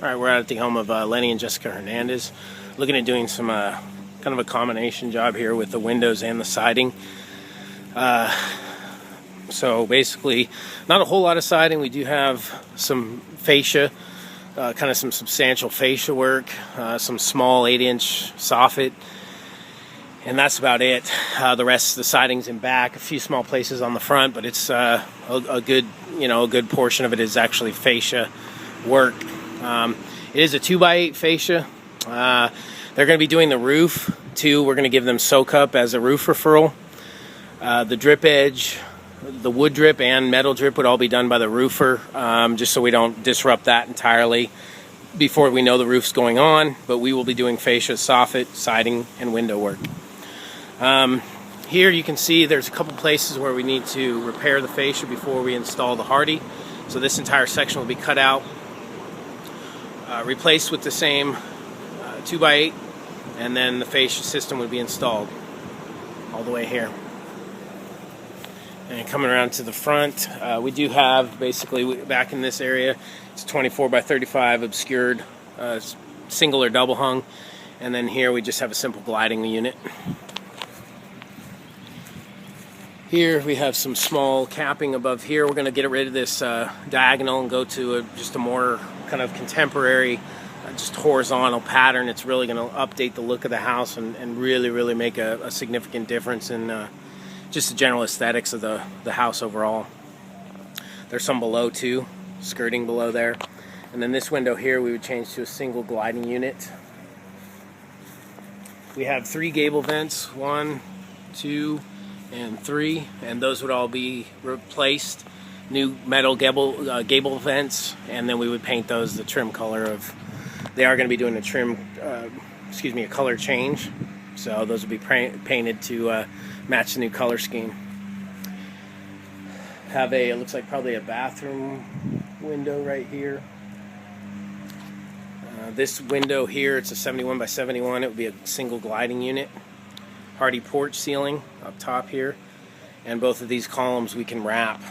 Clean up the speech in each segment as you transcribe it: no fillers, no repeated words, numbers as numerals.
All right, we're out at the home of Lenny and Jessica Hernandez, looking at doing some kind of a combination job here with the windows and the siding. So basically, not a whole lot of siding. We do have some fascia, kind of some substantial fascia work, some small 8-inch soffit, and that's about it. The rest of the siding's in back, a few small places on the front, but it's a good, a good portion of it is actually fascia work. It is a 2x8 fascia. They're going to be doing the roof too. We're going to give them soak up as a roof referral. The drip edge, the wood drip and metal drip would all be done by the roofer, just so we don't disrupt that entirely before we know the roof's going on. But we will be doing fascia, soffit, siding, and window work. Here you can see there's a couple places where we need to repair the fascia before we install the Hardie. So this entire section will be cut out, replaced with the same 2x8, and then the fascia system would be installed all the way here. And coming around to the front, we do have basically back in this area, it's 24 by 35 obscured, single or double hung, and then here we just have a simple gliding unit. Here we have some small capping above here. We're going to get rid of this diagonal and go to just a more kind of contemporary, just horizontal pattern. It's really going to update the look of the house and really make a significant difference in just the general aesthetics of the house overall. There's some below too, skirting below there. And then this window here we would change to a single gliding unit. We have 3 gable vents, 1, 2, and 3, and those would all be replaced. New metal gable vents, and then we would paint those the trim color of. They are going to be doing a color change, so those will be painted to match the new color scheme. Have it looks like probably a bathroom window right here. This window here, it's a 71 by 71. It would be a single gliding unit. Hardie porch ceiling up top here, and both of these columns we can wrap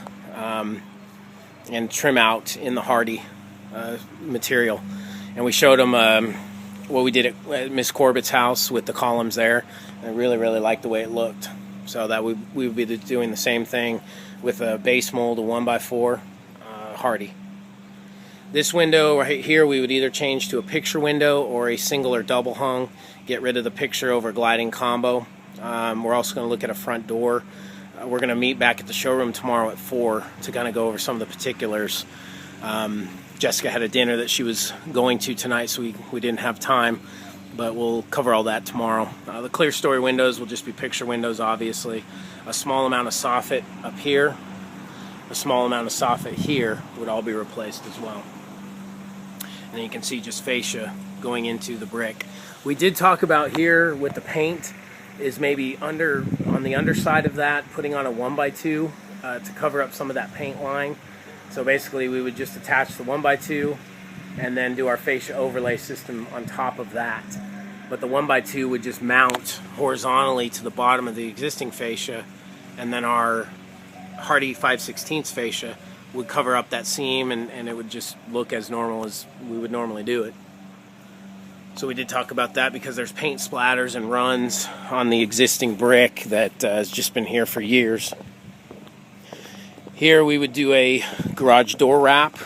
and trim out in the Hardie material. And we showed them what we did at Miss Corbett's house with the columns there. I really liked the way it looked. So that we would be doing the same thing with a base mold, a 1x4 Hardie. This window right here we would either change to a picture window or a single or double hung. Get rid of the picture over gliding combo. We're also going to look at a front door. We're going to meet back at the showroom tomorrow at 4 to kind of go over some of the particulars. Jessica had a dinner that she was going to tonight, so we didn't have time, but we'll cover all that tomorrow. The clear story windows will just be picture windows, obviously. A small amount of soffit up here, a small amount of soffit here would all be replaced as well. And then you can see just fascia going into the brick. We did talk about here with the paint is maybe on the underside of that, putting on a 1x2 to cover up some of that paint line. So basically we would just attach the 1x2 and then do our fascia overlay system on top of that. But the 1x2 would just mount horizontally to the bottom of the existing fascia, and then our Hardie 5/16 fascia would cover up that seam, and it would just look as normal as we would normally do it. So we did talk about that because there's paint splatters and runs on the existing brick that has just been here for years. Here we would do a garage door wrap.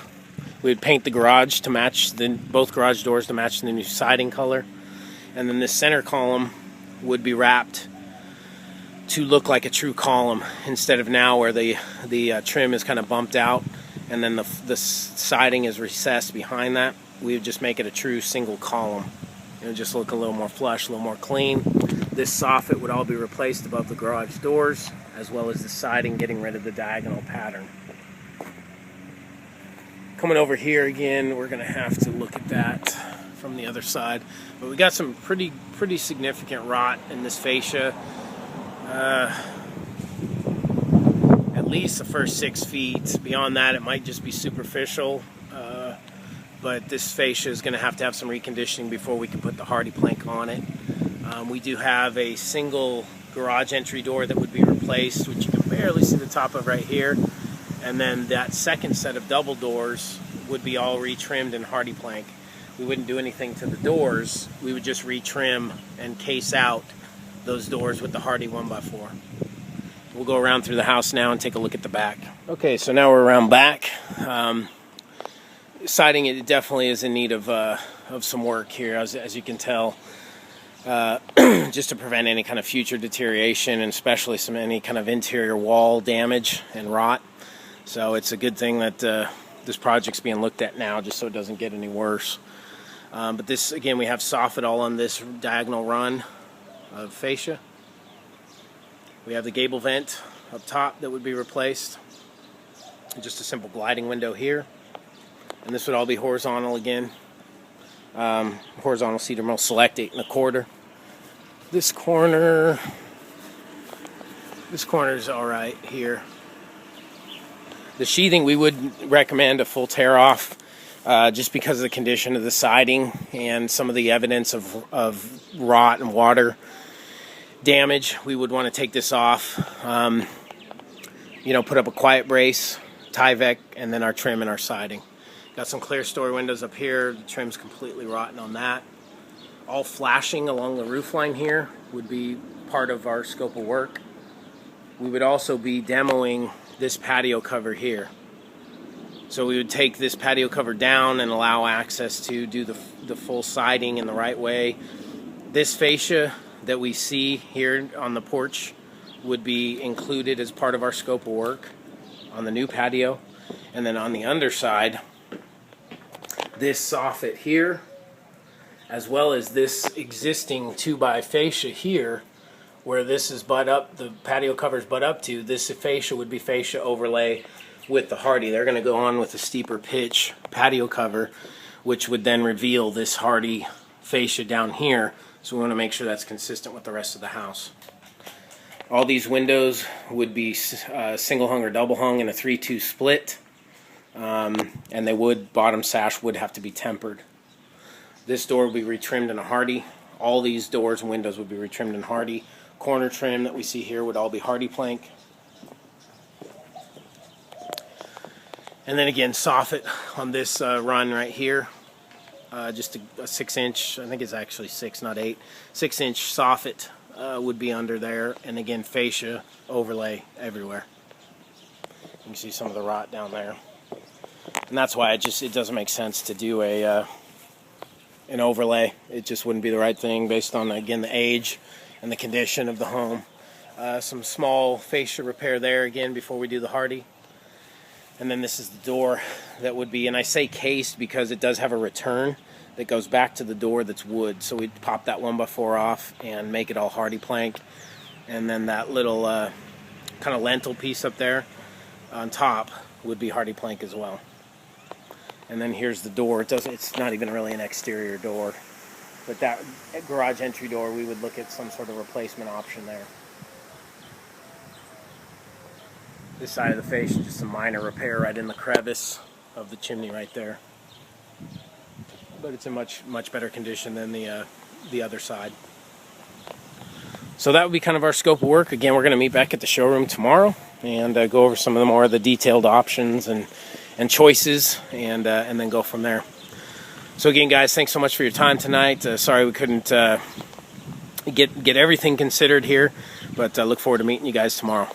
We would paint the garage to match both garage doors to match the new siding color. And then this center column would be wrapped to look like a true column instead of now where the trim is kind of bumped out and then the siding is recessed behind that. We would just make it a true single column. It would just look a little more flush, a little more clean. This soffit would all be replaced above the garage doors, as well as the siding, getting rid of the diagonal pattern. Coming over here again, we're going to have to look at that from the other side. But we got some pretty significant rot in this fascia. At least the first 6 feet. Beyond that, it might just be superficial. But this fascia is going to have some reconditioning before we can put the Hardie plank on it. We do have a single garage entry door that would be replaced, which you can barely see the top of right here. And then that second set of double doors would be all retrimmed in Hardie plank. We wouldn't do anything to the doors. We would just retrim and case out those doors with the Hardie 1x4. We'll go around through the house now and take a look at the back. Okay, so now we're around back. Siding, it definitely is in need of some work here, as you can tell, just to prevent any kind of future deterioration, and especially any kind of interior wall damage and rot. So it's a good thing that this project's being looked at now, just so it doesn't get any worse. But this, again, we have soffit all on this diagonal run of fascia. We have the gable vent up top that would be replaced. Just a simple gliding window here. And this would all be horizontal again. Horizontal cedar mill select 8 1/4. This corner is all right here. The sheathing, we would recommend a full tear off, just because of the condition of the siding and some of the evidence of rot and water damage. We would want to take this off, put up a quiet brace, Tyvek, and then our trim and our siding. Got some clear story windows up here. The trim's completely rotten on that. All flashing along the roof line here would be part of our scope of work. We would also be demoing this patio cover here. So we would take this patio cover down and allow access to do the full siding in the right way. This fascia that we see here on the porch would be included as part of our scope of work on the new patio. And then on the underside, this soffit here, as well as this existing 2x fascia here, where this is butt up, the patio covers butt up to, this fascia would be fascia overlay with the Hardie. They're going to go on with a steeper pitch patio cover, which would then reveal this Hardie fascia down here. So we want to make sure that's consistent with the rest of the house. All these windows would be single hung or double hung in a 3-2 split. And they would, bottom sash would have to be tempered. This door would be retrimmed in a Hardie. All these doors and windows would be retrimmed in Hardie. Corner trim that we see here would all be Hardie plank. And then again, soffit on this run right here. Just a 6-inch, I think it's actually 6, not 8. 6-inch soffit would be under there. And again, fascia overlay everywhere. You can see some of the rot down there. And that's why it doesn't make sense to do an overlay. It just wouldn't be the right thing based on, again, the age and the condition of the home. Some small fascia repair there again before we do the Hardie. And then this is the door that would be, and I say cased because it does have a return that goes back to the door that's wood. So we'd pop that 1x4 off and make it all Hardie plank. And then that little kind of lentil piece up there on top would be Hardie plank as well. And then here's the door. It's not even really an exterior door. But that garage entry door, we would look at some sort of replacement option there. This side of the face, just a minor repair right in the crevice of the chimney right there. But it's in much better condition than the other side. So that would be kind of our scope of work. Again, we're going to meet back at the showroom tomorrow and go over some of the more of the detailed options and choices, and then go from there. So again, guys, thanks so much for your time tonight. Sorry we couldn't get everything considered here, but look forward to meeting you guys tomorrow.